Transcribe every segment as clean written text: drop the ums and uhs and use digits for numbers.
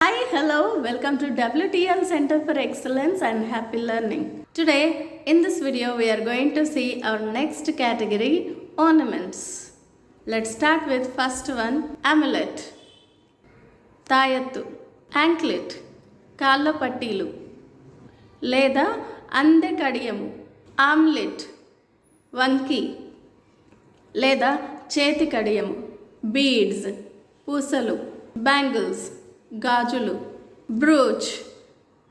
Hi, hello, welcome to WTL Center for Excellence and Happy Learning. Today, in this video, we are going to see our next category, ornaments. Let's start with first one, amulet, తాయత్తు, anklet, కాళ్ళ పట్టీలు లేదా అందె కడియము, omelette, వంకి లేదా చేతి కడియము, beads, పూసలు, bangles, గాజులు, brooch,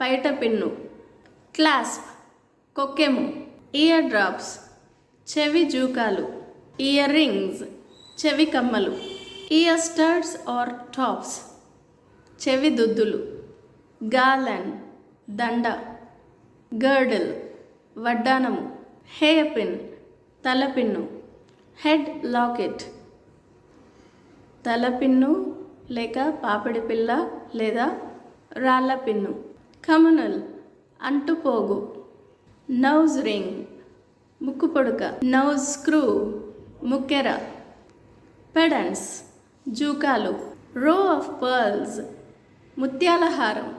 పైట pin, clasp, కొక్కెము, ear drops, చెవి జూకాలు, ear rings, చెవి కమ్మలు, ఇయర్ స్టడ్స్ ఆర్ టాప్స్, చెవి దుద్దులు, గార్లాండ్, దండ, గర్డిల్, వడ్డానము, హెయిర్ పిన్, తలపిన్ను, హెడ్ లాకెట్, తలపిన్ను లేక పాపిడి పిల్ల లేదా రాళ్ళ పిన్ను, కమ్యూనల్, అంటుపోగు, నౌజ్ రింగ్, ముక్కు పొడుక, నౌజ్ స్క్రూ, ముక్కెర, పెడన్స్, జూకాలు, రో ఆఫ్ పర్ల్స్, ముత్యాల హారం,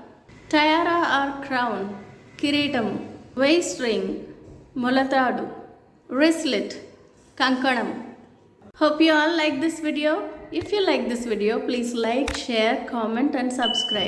టయారా ఆర్ క్రౌన్, కిరీటము, వేస్ట్ రింగ్, మొలతాడు, wristlet, కంకణం. Hope you all like this video. If you like this video, please like, share, comment and subscribe.